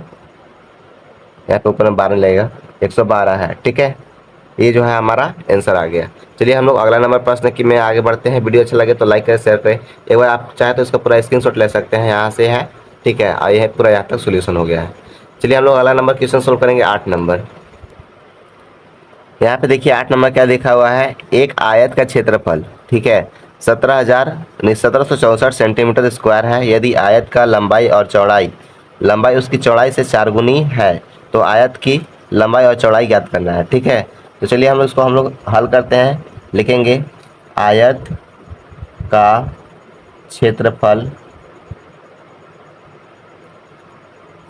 यहाँ पे ऊपर में 12 लगेगा 112 है, ठीक है। ये जो है हमारा आंसर आ गया। चलिए हम लोग अगला नंबर प्रश्न की में आगे बढ़ते हैं। वीडियो अच्छा लगे तो लाइक करें, शेयर करें, एक बार आप चाहे तो इसका पूरा स्क्रीनशॉट ले सकते हैं, यहाँ से है, ठीक है, और यह पूरा यहाँ तक सोल्यूशन हो गया है। चलिए हम लोग अगला नंबर क्वेश्चन सोल्व करेंगे 8 नंबर। यहाँ पे देखिए 8 नंबर क्या लिखा हुआ है, एक आयत का क्षेत्रफल, ठीक है, 1764 सेंटीमीटर स्क्वायर है। यदि आयत का लंबाई उसकी चौड़ाई से 4 गुनी है तो आयत की लंबाई और चौड़ाई ज्ञात करना है, ठीक है। तो चलिए हम लोग हल करते हैं। लिखेंगे आयत का क्षेत्रफल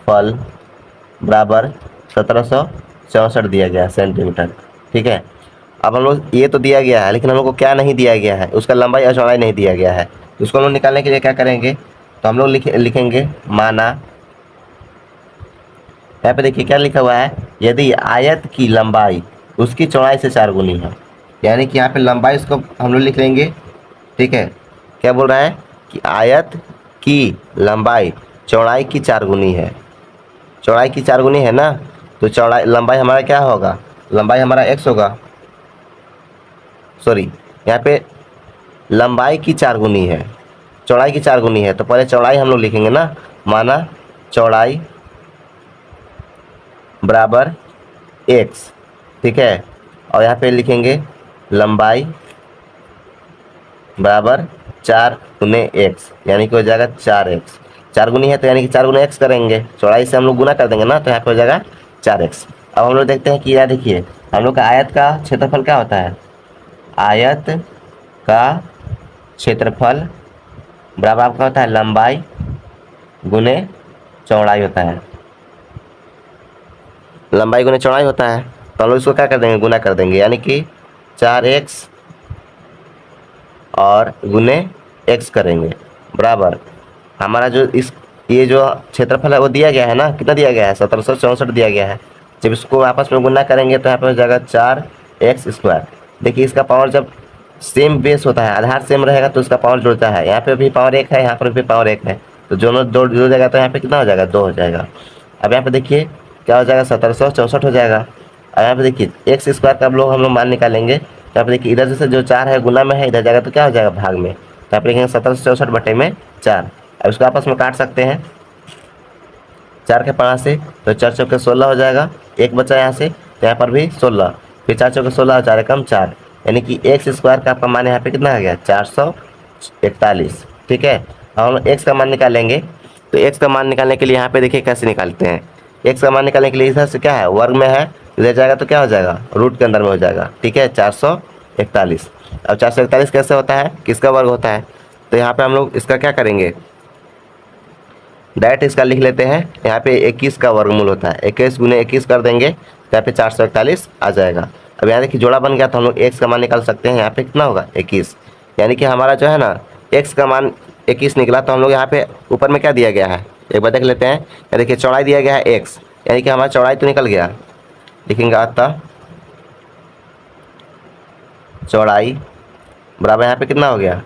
बराबर 1764 दिया गया है सेंटीमीटर, ठीक है। अब हम लोग ये तो दिया गया है, लेकिन हम लोग को क्या नहीं दिया गया है, उसका लंबाई और चौड़ाई नहीं दिया गया है। तो उसको हम लोग निकालने के लिए क्या करेंगे, तो हम लोग लिखेंगे माना, यहाँ पे देखिए क्या लिखा हुआ है, यदि आयत की लंबाई उसकी चौड़ाई से 4 गुनी है, यानी कि यहाँ पे लंबाई उसको हम लोग लिख लेंगे, ठीक है। क्या बोल रहा है कि आयत की लंबाई चौड़ाई की 4 गुनी है, चौड़ाई की 4 गुनी है ना, तो लंबाई हमारा क्या होगा, लंबाई हमारा x होगा, सॉरी यहाँ पे लंबाई की 4 गुनी है, चौड़ाई की 4 गुनी है, तो पहले चौड़ाई हम लोग लिखेंगे ना, माना चौड़ाई बराबर एक्स, ठीक है। और यहाँ पे लिखेंगे लंबाई बराबर 4 × x, यानी कि हो जाएगा 4x। 4 गुनी है तो यानी कि 4 × x करेंगे, चौड़ाई से हम लोग गुना कर देंगे ना, तो यहाँ पे हो जाएगा 4x। अब हम लोग देखते हैं कि यह देखिए हम लोग का आयत का क्षेत्रफल क्या होता है, आयत का क्षेत्रफल बराबर आपका होता है लंबाई गुने चौड़ाई होता है, लंबाई गुने चौड़ाई होता है। तो हम लोग इसको क्या कर देंगे, गुना कर देंगे, यानी कि 4x और गुने x करेंगे बराबर हमारा जो इस ये जो क्षेत्रफल है वो दिया गया है ना, कितना दिया गया है, 1764 दिया गया है। जब इसको आपस में गुना करेंगे तो यहाँ पे हो जाएगा 4x²। देखिए इसका पावर जब सेम बेस होता है, आधार सेम रहेगा तो इसका पावर जुड़ता है, यहाँ पे भी पावर 1 है, यहाँ पर भी पावर 1 है, तो दोनों दो जुड़ जाएगा तो यहाँ पे कितना हो जाएगा, 2 हो जाएगा। अब यहाँ पे देखिए क्या हो जाएगा, 1764 हो जाएगा। अब यहाँ पे देखिए x² का हम लोग मान निकालेंगे, तो यहाँ पे देखिए इधर जैसे जो 4 है गुना में है, इधर जाएगा तो क्या हो जाएगा, भाग में। तो यहाँ पे लिखेंगे 1764/4। अब इसको आपस में काट सकते हैं 4 के 5 से, तो 4 चौके 16 हो जाएगा, एक बचा यहाँ से, तो यहाँ पर भी 16, फिर 4 चौके 16 4 कम 4, यानी कि x² का आपका मान यहाँ पे कितना आ गया, 441, ठीक है। अब हम x का मान निकालेंगे, तो x का मान निकालने के लिए यहाँ पे देखिए कैसे निकालते हैं। x का मान निकालने के लिए इधर से क्या है, वर्ग में है, इधर जाएगा तो क्या हो जाएगा, रूट के अंदर में हो जाएगा, ठीक है, 441। अब 441 कैसे होता है, किसका वर्ग होता है, तो यहाँ पे हम लोग इसका क्या करेंगे, डायरेक्ट इसका लिख लेते हैं। यहाँ पे 21 का वर्गमूल होता है, 21 × 21 कर देंगे तो यहाँ पे 441 आ जाएगा। अब यहाँ देखिए जोड़ा बन गया, तो हम लोग x का मान निकाल सकते हैं, यहाँ पे कितना होगा 21, यानी कि हमारा जो है ना x का मान 21 निकला। तो हम लोग यहाँ पे ऊपर में क्या दिया गया है, एक बार देख लेते हैं। या देखिए चौड़ाई दिया गया है x, यानी कि हमारा चौड़ाई तो निकल गया, लिखेंगे अतः चौड़ाई बराबर यहाँ पे कितना हो गया,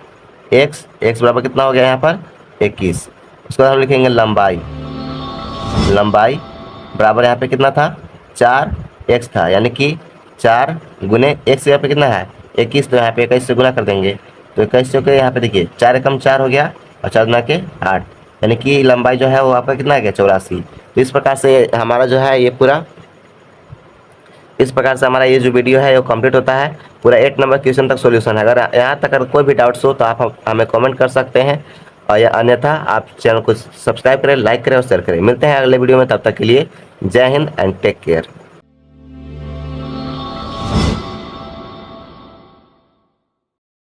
x बराबर कितना हो गया यहाँ पर 21। उसके बाद हम लिखेंगे लंबाई, लंबाई बराबर यहाँ पे कितना था, 4x था, यानी कि 4 गुने x यहाँ पे कितना है 21, तो यहाँ पे 21 से गुना कर देंगे, तो 21 से यहाँ पे देखिए 4 कम 4 हो गया और 4 गुना के 8, यानी कि लंबाई जो है वो आपका कितना आ गया 84। तो इस प्रकार से हमारा जो है ये पूरा, इस प्रकार से हमारा ये जो वीडियो है वो कंप्लीट होता है। पूरा 8 नंबर क्वेश्चन तक सॉल्यूशन है। अगर यहाँ तक अगर कोई भी डाउट्स हो तो आप हमें कमेंट कर सकते हैं, और या अन्यथा आप चैनल को सब्सक्राइब करें, लाइक करें और शेयर करें। मिलते हैं अगले वीडियो में, तब तक के लिए जय हिंद एंड टेक केयर।